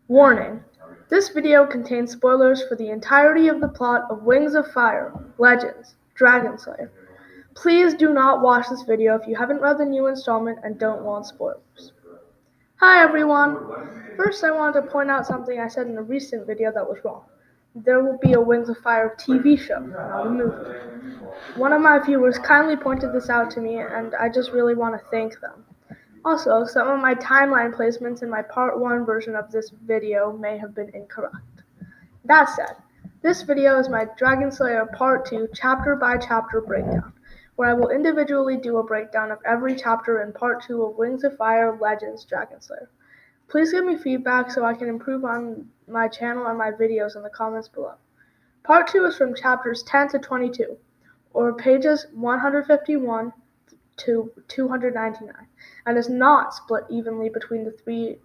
Warning: this video contains spoilers for the entirety of the plot of Wings of Fire: Legends, Dragonslayer. Please do not watch this video if you haven't read the new installment and don't want spoilers. Hi everyone! First I wanted to point out something I said in a recent video that was wrong. There will be a Wings of Fire TV show, not a movie. One of my viewers kindly pointed this out to me and I just really want to thank them. Also, some of my timeline placements in my part 1 version of this video may have been incorrect. That said, this video is my Dragonslayer part 2 chapter by chapter breakdown, where I will individually do a breakdown of every chapter in part 2 of Wings of Fire Legends Dragonslayer. Please give me feedback so I can improve on my channel and my videos in the comments below. Part 2 is from chapters 10 to 22, or pages 151 to 299, and is not split evenly between the three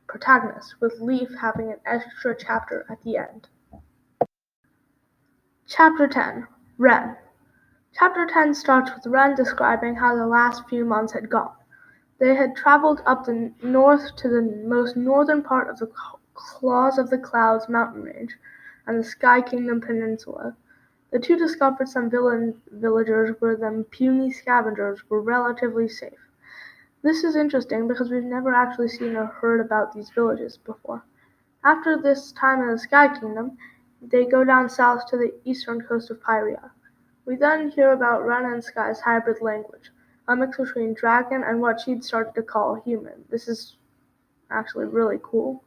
protagonists, with Leaf having an extra chapter at the end. Chapter 10. Ren. Chapter 10 starts with Ren describing how the last few months had gone. They had traveled up the north to the most northern part of the Claws of the Clouds mountain range and the Sky Kingdom Peninsula. The two discovered some villagers where them puny scavengers were relatively safe. This is interesting because we've never actually seen or heard about these villages before. After this time in the Sky Kingdom, they go down south to the eastern coast of Pyria. We then hear about Ren and Sky's hybrid language, a mix between dragon and what she'd started to call human. This is actually really cool.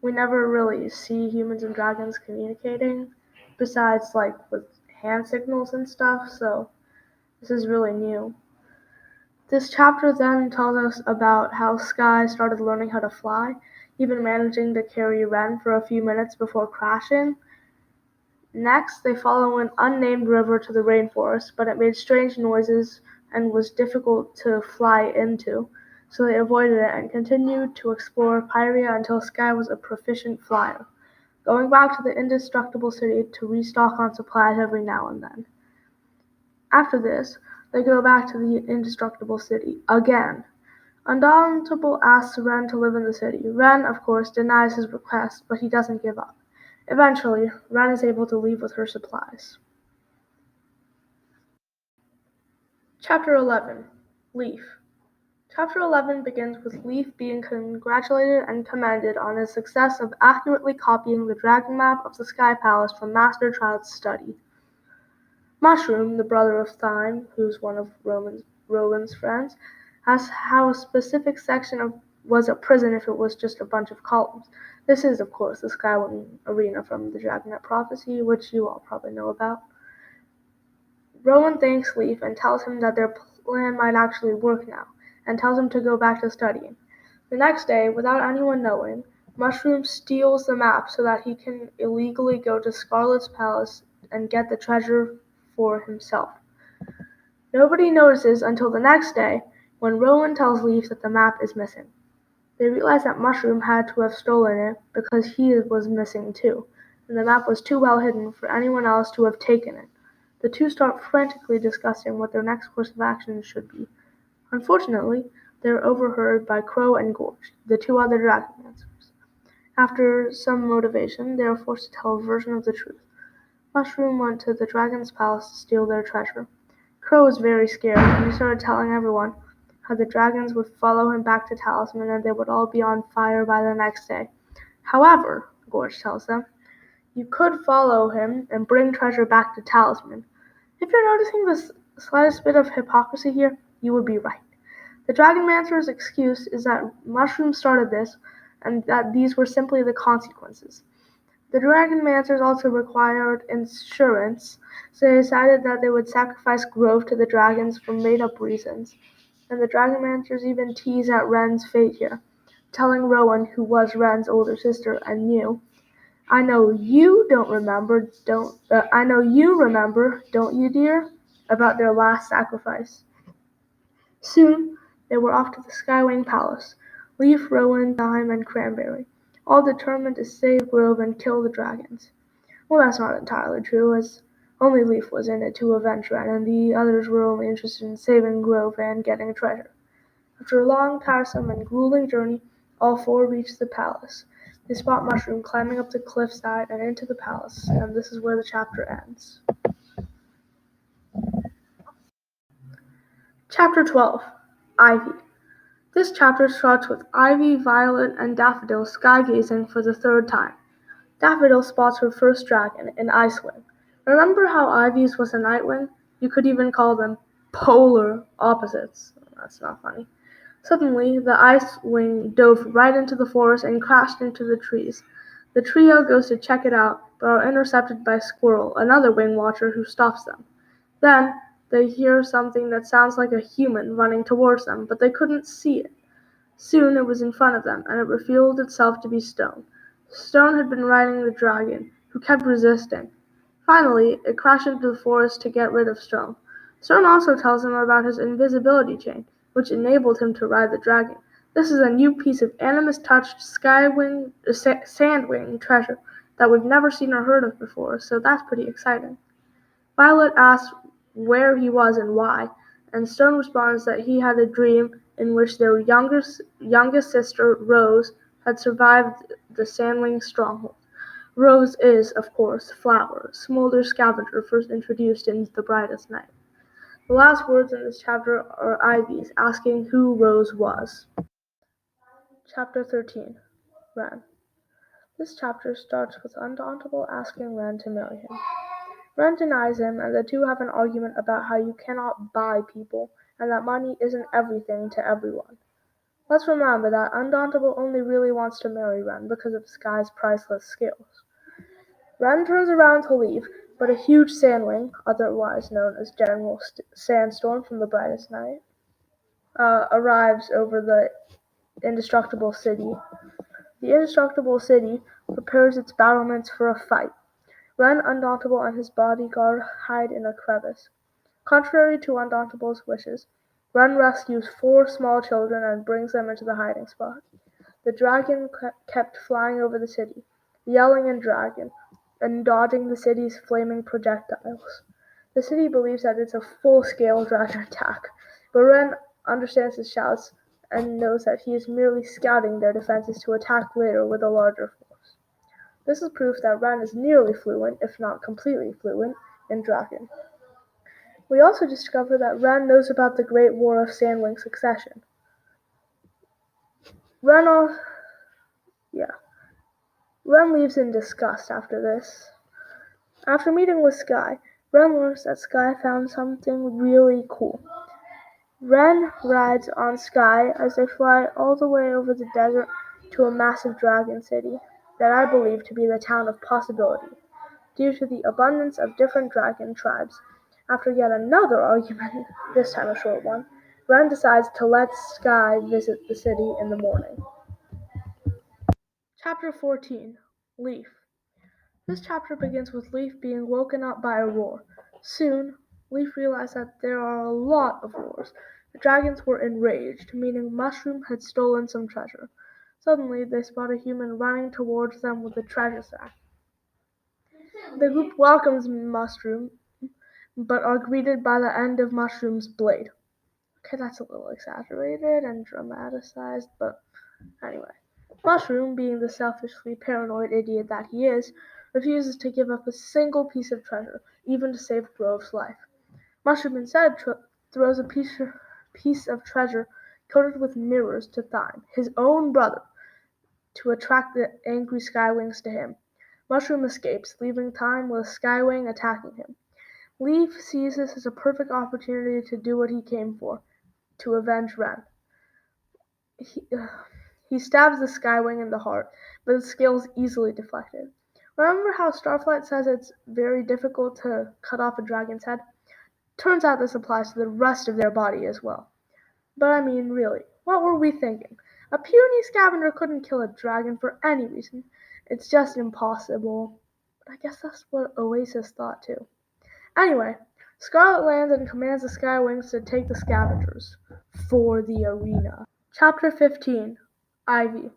We never really see humans and dragons communicating, besides with hand signals and stuff, so this is really new. This chapter then tells us about how Sky started learning how to fly, even managing to carry Ren for a few minutes before crashing. Next, they follow an unnamed river to the rainforest, but it made strange noises and was difficult to fly into, so they avoided it and continued to explore Pyria until Sky was a proficient flyer, going back to the indestructible city to restock on supplies every now and then. After this, they go back to the indestructible city again. Undauntable asks Ren to live in the city. Ren, of course, denies his request, but he doesn't give up. Eventually, Ren is able to leave with her supplies. Chapter 11. Leaf. Chapter 11 begins with Leaf being congratulated and commended on his success of accurately copying the dragon map of the Sky Palace from Master Child's study. Mushroom, the brother of Thyme, who's one of Roland's friends, asks how a specific section was a prison if it was just a bunch of columns. This is, of course, the Skywing Arena from the Dragonet Prophecy, which you all probably know about. Roland thanks Leaf and tells him that their plan might actually work now, and tells him to go back to studying. The next day, without anyone knowing, Mushroom steals the map so that he can illegally go to Scarlet's palace and get the treasure for himself. Nobody notices until the next day, when Roland tells Leaf that the map is missing. They realize that Mushroom had to have stolen it because he was missing too, and the map was too well hidden for anyone else to have taken it. The two start frantically discussing what their next course of action should be. Unfortunately, they are overheard by Crow and Gorge, the two other Dragonmancers. After some motivation, they are forced to tell a version of the truth. Mushroom went to the dragon's palace to steal their treasure. Crow was very scared, and he started telling everyone how the dragons would follow him back to Talisman and they would all be on fire by the next day. However, Gorge tells them, you could follow him and bring treasure back to Talisman. If you're noticing the slightest bit of hypocrisy here, you would be right. The Dragonmancer's excuse is that Mushroom started this, and that these were simply the consequences. The Dragonmancers also required insurance, so they decided that they would sacrifice Grove to the dragons for made-up reasons. And the Dragonmancers even tease at Ren's fate here, telling Rowan, who was Ren's older sister and knew, I know you remember, don't you, dear? About their last sacrifice. Soon, they were off to the Skywing Palace, Leaf, Rowan, Thyme, and Cranberry, all determined to save Grove and kill the dragons. Well, that's not entirely true, as only Leaf was in it to avenge Ren, and the others were only interested in saving Grove and getting treasure. After a long, tiresome, and grueling journey, all four reached the palace. They spot Mushroom climbing up the cliffside and into the palace, and this is where the chapter ends. Chapter 12. Ivy. This chapter starts with Ivy, Violet, and Daffodil sky-gazing for the third time. Daffodil spots her first dragon, an Icewing. Remember how Ivy's was a Nightwing? You could even call them polar opposites. That's not funny. Suddenly, the Icewing dove right into the forest and crashed into the trees. The trio goes to check it out, but are intercepted by Squirrel, another wing watcher who stops them. Then, they hear something that sounds like a human running towards them, but they couldn't see it. Soon it was in front of them, and it revealed itself to be Stone. Stone had been riding the dragon, who kept resisting. Finally, it crashed into the forest to get rid of Stone. Stone also tells him about his invisibility chain, which enabled him to ride the dragon. This is a new piece of Animus-touched sandwing treasure that we've never seen or heard of before, so that's pretty exciting. Violet asks where he was and why, and Stone responds that he had a dream in which their youngest sister, Rose, had survived the Sandwing stronghold. Rose is, of course, Flower, Smolder Scavenger first introduced in The Brightest Night. The last words in this chapter are Ivy's, asking who Rose was. Chapter 13. Ren. This chapter starts with Undauntable asking Ren to marry him. Ren denies him, and the two have an argument about how you cannot buy people, and that money isn't everything to everyone. Let's remember that Undauntable only really wants to marry Ren because of Sky's priceless skills. Ren turns around to leave, but a huge sandwing, otherwise known as General Sandstorm from The Brightest Night, arrives over the indestructible city. The indestructible city prepares its battlements for a fight. Ren, Undauntable, and his bodyguard hide in a crevice. Contrary to Undauntable wishes, Ren rescues 4 small children and brings them into the hiding spot. The dragon kept flying over the city, yelling in dragon, and dodging the city's flaming projectiles. The city believes that it's a full-scale dragon attack, but Ren understands his shouts and knows that he is merely scouting their defenses to attack later with a larger force. This is proof that Ren is nearly fluent, if not completely fluent, in dragon. We also discover that Ren knows about the Great War of Sandwing Succession. Ren leaves in disgust after this. After meeting with Sky, Ren learns that Sky found something really cool. Ren rides on Sky as they fly all the way over the desert to a massive dragon city that I believe to be the town of Possibility, due to the abundance of different dragon tribes. After yet another argument, this time a short one, Ren decides to let Sky visit the city in the morning. Chapter 14. Leaf. This chapter begins with Leaf being woken up by a roar. Soon, Leaf realized that there are a lot of roars. The dragons were enraged, meaning Mushroom had stolen some treasure. Suddenly, they spot a human running towards them with a treasure sack. The group welcomes Mushroom, but are greeted by the end of Mushroom's blade. Okay, that's a little exaggerated and dramatized, but anyway. Mushroom, being the selfishly paranoid idiot that he is, refuses to give up a single piece of treasure, even to save Grove's life. Mushroom instead throws a piece of treasure coated with mirrors to Thyme, his own brother, to attract the angry Skywings to him. Mushroom escapes, leaving Thyme with Skywing attacking him. Leaf sees this as a perfect opportunity to do what he came for, to avenge Ren. He stabs the Skywing in the heart, but his skill is easily deflected. Remember how Starflight says it's very difficult to cut off a dragon's head? Turns out this applies to the rest of their body as well. But I mean, really, what were we thinking? A puny scavenger couldn't kill a dragon for any reason. It's just impossible. But I guess that's what Oasis thought too. Anyway, Scarlet lands and commands the Skywings to take the scavengers for the arena. Chapter 15. Ivy.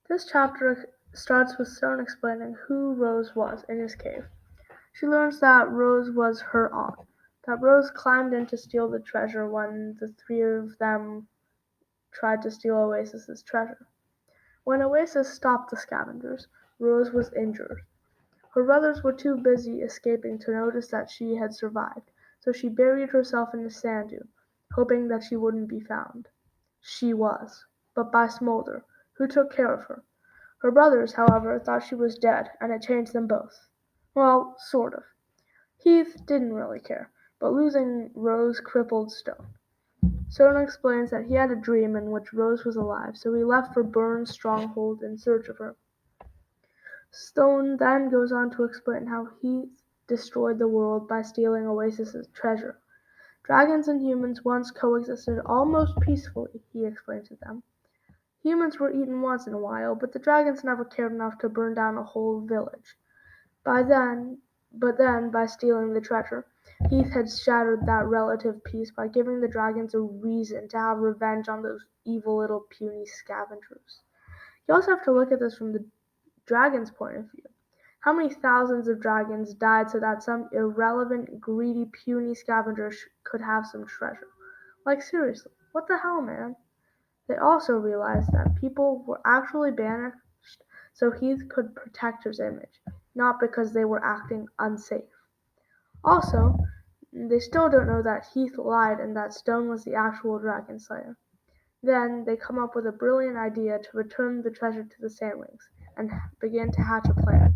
This chapter starts with Stone explaining who Rose was in his cave. She learns that Rose was her aunt, that Rose climbed in to steal the treasure when the 3 of them tried to steal Oasis's treasure. When Oasis stopped the scavengers, Rose was injured. Her brothers were too busy escaping to notice that she had survived, so she buried herself in a sand dune, hoping that she wouldn't be found. She was, but by Smolder, who took care of her. Her brothers, however, thought she was dead, and it changed them both. Well, sort of. Heath didn't really care, but losing Rose crippled Stone. Stone explains that he had a dream in which Rose was alive, so he left for Burn's stronghold in search of her. Stone then goes on to explain how Heath destroyed the world by stealing Oasis's treasure. Dragons and humans once coexisted almost peacefully, he explained to them. Humans were eaten once in a while, but the dragons never cared enough to burn down a whole village. But then, by stealing the treasure, Heath had shattered that relative peace by giving the dragons a reason to have revenge on those evil little puny scavengers. You also have to look at this from the dragon's point of view. How many thousands of dragons died so that some irrelevant, greedy, puny scavenger could have some treasure? Like, seriously, what the hell, man? They also realized that people were actually banished so Heath could protect his image, not because they were acting unsafe. Also, they still don't know that Heath lied and that Stone was the actual Dragonslayer. Then they come up with a brilliant idea to return the treasure to the Sandwings and begin to hatch a plan.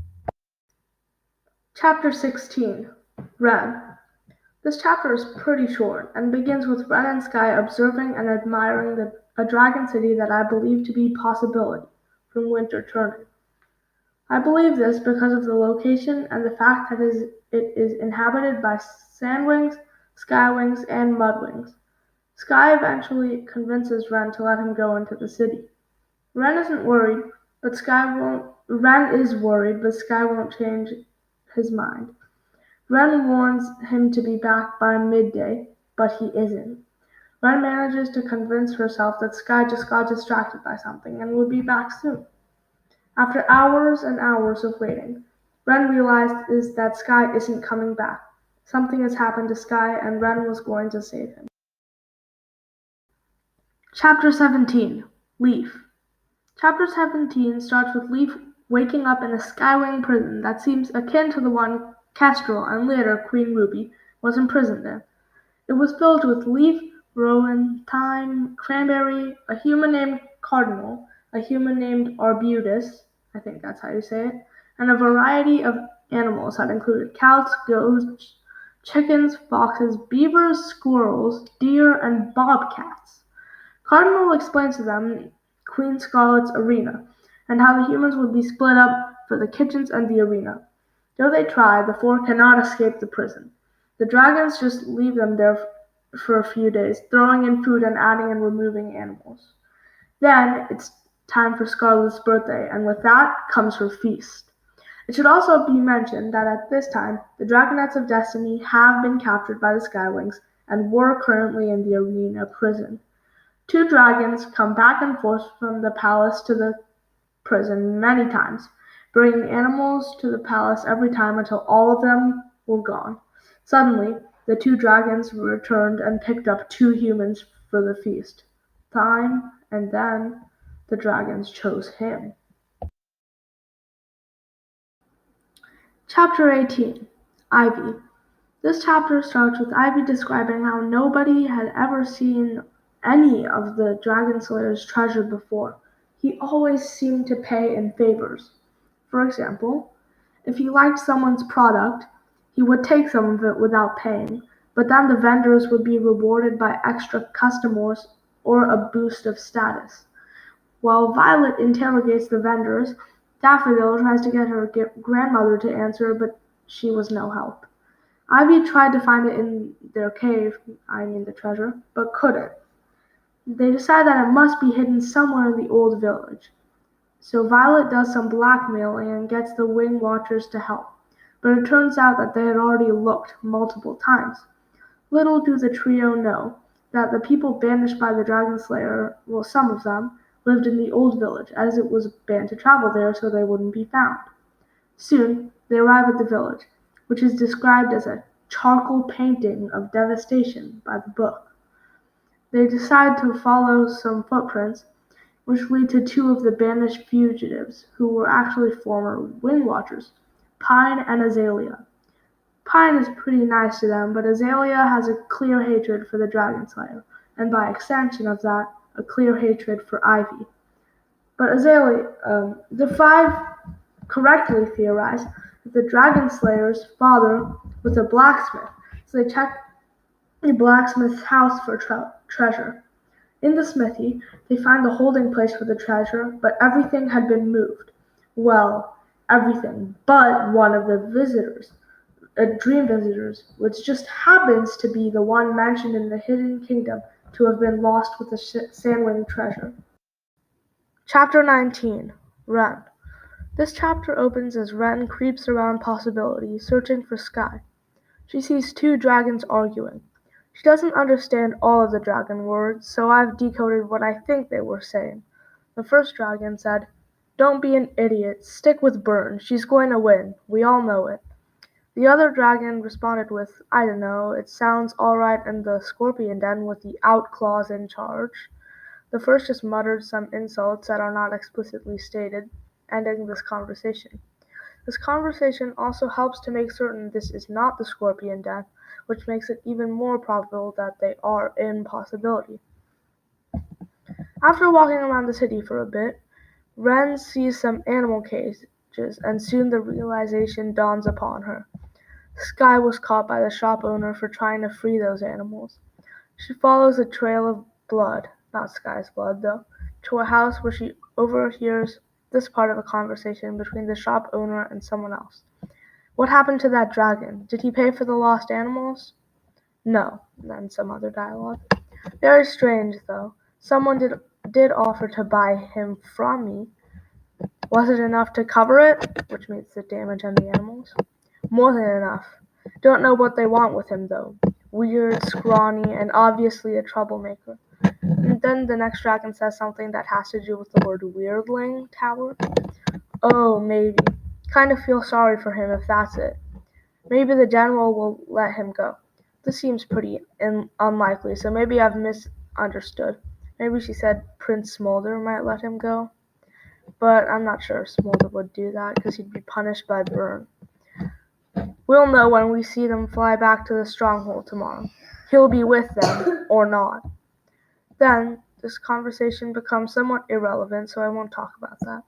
Chapter 16. Ren. This chapter is pretty short and begins with Ren and Sky observing and admiring a dragon city that I believe to be possibility from winter turning. I believe this because of the location and the fact that it is inhabited by sandwings, skywings, and mudwings. Sky eventually convinces Ren to let him go into the city. Ren is worried, but Sky won't change his mind. Ren warns him to be back by midday, but he isn't. Ren manages to convince herself that Sky just got distracted by something and would be back soon. After hours and hours of waiting, Ren realizes that Sky isn't coming back. Something has happened to Sky and Ren was going to save him. Chapter 17. Leaf. Chapter 17 starts with Leaf waking up in a Skywing prison that seems akin to the one Kestrel and later Queen Ruby was imprisoned in. It was filled with Leaf, Rowan, Thyme, Cranberry, a human named Cardinal, a human named Arbutus, I think that's how you say it, and a variety of animals that included cows, goats, chickens, foxes, beavers, squirrels, deer, and bobcats. Cardinal explains to them Queen Scarlet's arena, and how the humans would be split up for the kitchens and the arena. Though they try, the four cannot escape the prison. The dragons just leave them there for a few days, throwing in food and adding and removing animals. Then it's time for Scarlet's birthday, and with that comes her feast. It should also be mentioned that at this time, the Dragonettes of Destiny have been captured by the Skywings and were currently in the arena prison. Two dragons come back and forth from the palace to the prison many times, bringing animals to the palace every time until all of them were gone. Suddenly, the two dragons returned and picked up two humans for the feast. Thyme, and then the dragons chose him. Chapter 18. Ivy. This chapter starts with Ivy describing how nobody had ever seen any of the Dragonslayer's treasure before. He always seemed to pay in favors. For example, if he liked someone's product, he would take some of it without paying, but then the vendors would be rewarded by extra customers or a boost of status. While Violet interrogates the vendors, Daffodil tries to get her grandmother to answer, but she was no help. Ivy tried to find it in their cave, the treasure, but couldn't. They decide that it must be hidden somewhere in the old village. So Violet does some blackmailing and gets the Wing Watchers to help. But it turns out that they had already looked multiple times. Little do the trio know that the people banished by the Dragonslayer, well, some of them, lived in the old village, as it was banned to travel there so they wouldn't be found. Soon, they arrive at the village, which is described as a charcoal painting of devastation by the book. They decide to follow some footprints, which lead to two of the banished fugitives, who were actually former Wind Watchers, Pine and Azalea. Pine is pretty nice to them, but Azalea has a clear hatred for the Dragonslayer, and by extension of that, a clear hatred for Ivy. But the five correctly theorize that the Dragonslayer's father was a blacksmith, so they check the blacksmith's house for treasure. In the smithy, they find the holding place for the treasure, but everything had been moved. Well, everything but one of the dream visitors, which just happens to be the one mentioned in the Hidden Kingdom to have been lost with the Sandwing treasure. Chapter 19. Ren. This chapter opens as Ren creeps around Possibility, searching for Sky. She sees two dragons arguing. She doesn't understand all of the dragon words, so I've decoded what I think they were saying. The first dragon said, "Don't be an idiot. Stick with Burn. She's going to win. We all know it." The other dragon responded with, "I don't know. It sounds all right in the scorpion den with the outclaws in charge." The first just muttered some insults that are not explicitly stated, ending this conversation. This conversation also helps to make certain this is not the scorpion den, which makes it even more probable that they are in Possibility. After walking around the city for a bit, Ren sees some animal cages, and soon the realization dawns upon her. Sky was caught by the shop owner for trying to free those animals. She follows a trail of blood, not Sky's blood though, to a house where she overhears this part of a conversation between the shop owner and someone else. "What happened to that dragon? Did he pay for the lost animals?" "No," then some other dialogue. "Very strange, though. Someone did offer to buy him from me. Was it enough to cover it?" Which means the damage and the animals. "More than enough. Don't know what they want with him, though. Weird, scrawny, and obviously a troublemaker." And then the next dragon says something that has to do with the word weirdling tower. "Oh, maybe. Kind of feel sorry for him if that's it. Maybe the general will let him go." This seems pretty unlikely, so maybe I've misunderstood. Maybe she said Prince Smolder might let him go. But I'm not sure Smolder would do that, because he'd be punished by Burn. "We'll know when we see them fly back to the stronghold tomorrow. He'll be with them, or not." Then, this conversation becomes somewhat irrelevant, so I won't talk about that.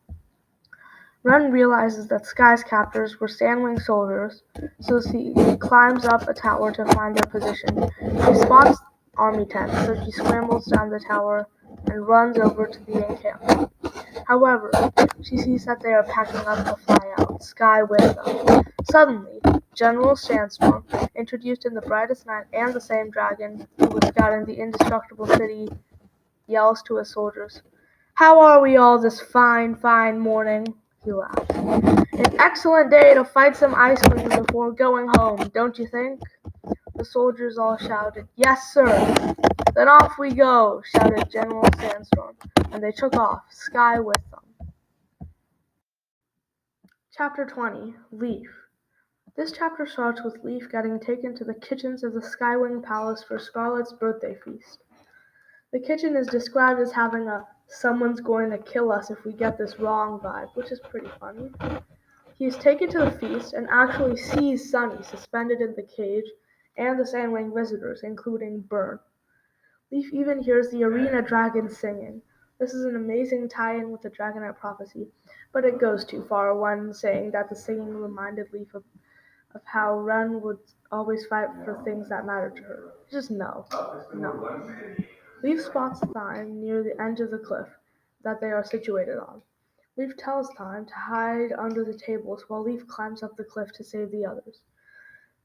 Ren realizes that Sky's captors were Sandwing soldiers, so she climbs up a tower to find their position. She spots army tents, so she scrambles down the tower and runs over to the encampment. However, she sees that they are packing up to fly out, Sky with them. Suddenly, General Sandstorm, introduced in the brightest night and the same dragon who was scouting the indestructible city, yells to his soldiers, "How are we all this fine morning?" He laughs. "An excellent day to fight some Icemen before going home, don't you think?" The soldiers all shouted, "Yes, sir." "Then off we go," shouted General Sandstorm, and they took off, Sky with them. Chapter 20. Leaf. This chapter starts with Leaf getting taken to the kitchens of the Skywing Palace for Scarlet's birthday feast. The kitchen is described as having a "someone's going to kill us if we get this wrong" vibe, which is pretty funny. He is taken to the feast and actually sees Sunny suspended in the cage and the Sandwing visitors, including Burn. Leaf even hears the arena dragon singing. This is an amazing tie-in with the Dragonite prophecy, but it goes too far when saying that the singing reminded Leaf of how Ren would always fight for things that mattered to her. Just no. Leaf spots Thyme near the edge of the cliff that they are situated on. Leaf tells Thyme to hide under the tables while Leaf climbs up the cliff to save the others.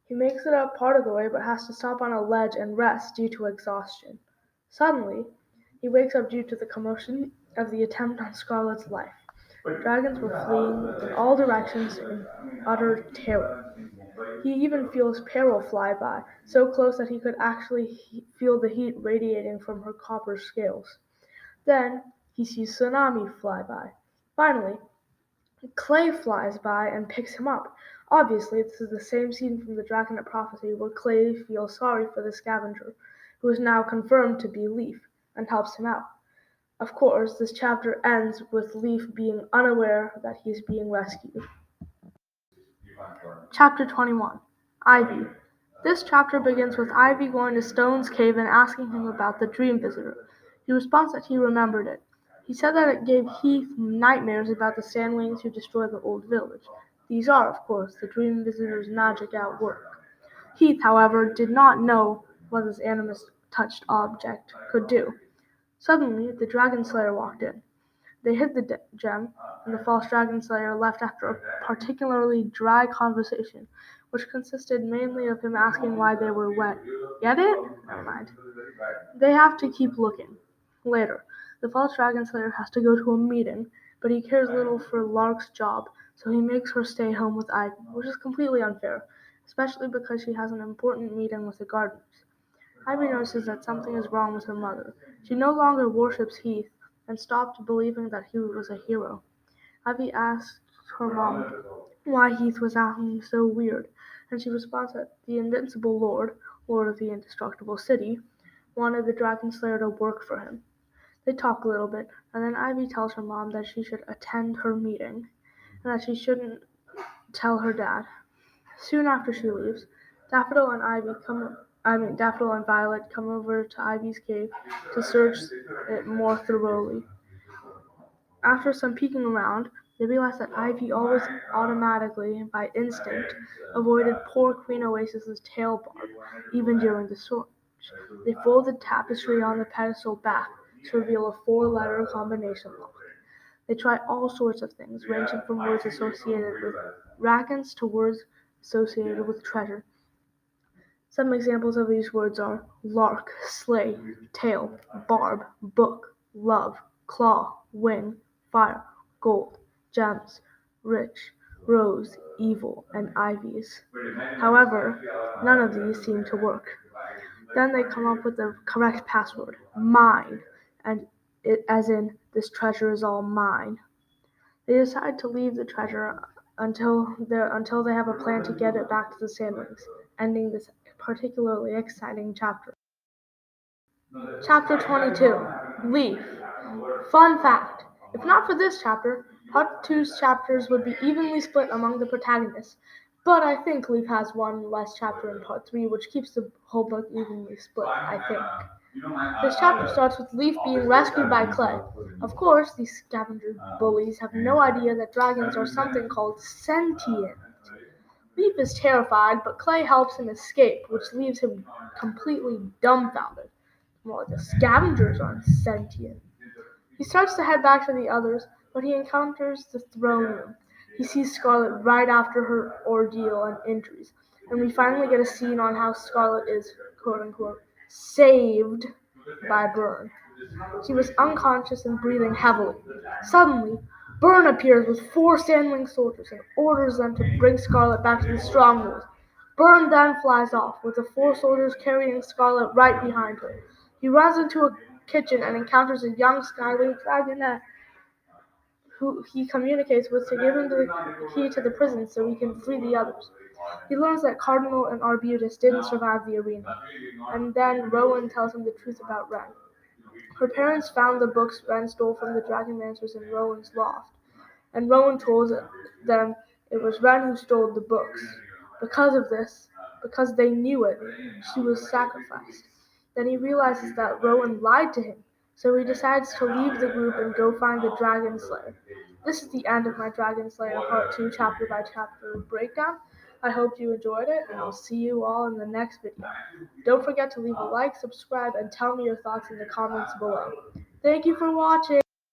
He makes it up part of the way but has to stop on a ledge and rest due to exhaustion. Suddenly, he wakes up due to the commotion of the attempt on Scarlet's life. Dragons were fleeing in all directions in utter terror. He even feels Peril fly by, so close that he could actually feel the heat radiating from her copper scales. Then he sees Tsunami fly by. Finally, Clay flies by and picks him up. Obviously, this is the same scene from the Dragonite prophecy where Clay feels sorry for the scavenger, who is now confirmed to be Leaf, and helps him out. Of course, this chapter ends with Leaf being unaware that he's being rescued. Chapter 21 Ivy. This chapter begins with Ivy going to Stone's cave and asking him about the dream visitor. He responds that he remembered it. He said that it gave Heath nightmares about the Sandwings who destroyed the old village. These are, of course, the dream visitor's magic at work. Heath, however, did not know what this animus-touched object could do. Suddenly, the Dragonslayer walked in. They hid the gem, and the false Dragonslayer left after a particularly dry conversation, which consisted mainly of him asking why they were wet. Get it? Never mind. They have to keep looking. Later, the false Dragonslayer has to go to a meeting, but he cares little for Lark's job, so he makes her stay home with Ivy, which is completely unfair, especially because she has an important meeting with the gardeners. Ivy notices that something is wrong with her mother. She no longer worships Heath and stopped believing that he was a hero. Ivy asks her mom why Heath was acting so weird, and she responds that the Invincible Lord of the Indestructible City, wanted the Dragonslayer to work for him. They talk a little bit, and then Ivy tells her mom that she should attend her meeting, and that she shouldn't tell her dad. Soon after she leaves, Daffodil and Violet come over to Ivy's cave to search it more thoroughly. After some peeking around, they realize that Ivy always automatically, by instinct, avoided poor Queen Oasis's tail barb, even during the search. They fold the tapestry on the pedestal back to reveal a 4-letter combination lock. They try all sorts of things, ranging from words associated with dragons to words associated with treasure. Some examples of these words are lark, sleigh, tail, barb, book, love, claw, wing, fire, gold, gems, rich, rose, evil, and ivies. However, none of these seem to work. Then they come up with the correct password, mine, and it as in, this treasure is all mine. They decide to leave the treasure until they have a plan to get it back to the Sandwings, ending this particularly exciting chapter. Chapter 22 Leaf. Fun fact: if not for this chapter, Part 2's chapters would be evenly split among the protagonists, but I think Leaf has one less chapter in Part 3, which keeps the whole book evenly split, I think. This chapter starts with Leaf being rescued by Clay. Of course, these scavenger bullies have no idea that dragons are something called sentient. Leaf is terrified, but Clay helps him escape, which leaves him completely dumbfounded. More like the scavengers aren't sentient. He starts to head back to the others, but he encounters the throne room. He sees Scarlet right after her ordeal and injuries, and we finally get a scene on how Scarlet is, quote-unquote, saved by Byrne. She was unconscious and breathing heavily. Suddenly, Byrne appears with 4 Sandwing soldiers and orders them to bring Scarlet back to the stronghold. Byrne then flies off, with the 4 soldiers carrying Scarlet right behind her. He runs into a kitchen and encounters a young Skywing dragonette who he communicates with to give him the key to the prison so he can free the others. He learns that Cardinal and Arbutus didn't survive the arena, and then Rowan tells him the truth about Ren. Her parents found the books Ren stole from the Dragonmancers in Rowan's loft, and Rowan told them it was Ren who stole the books. Because they knew it, she was sacrificed. Then he realizes that Rowan lied to him, so he decides to leave the group and go find the Dragonslayer. This is the end of my Dragonslayer Part 2 chapter by chapter breakdown. I hope you enjoyed it, and I'll see you all in the next video. Don't forget to leave a like, subscribe, and tell me your thoughts in the comments below. Thank you for watching!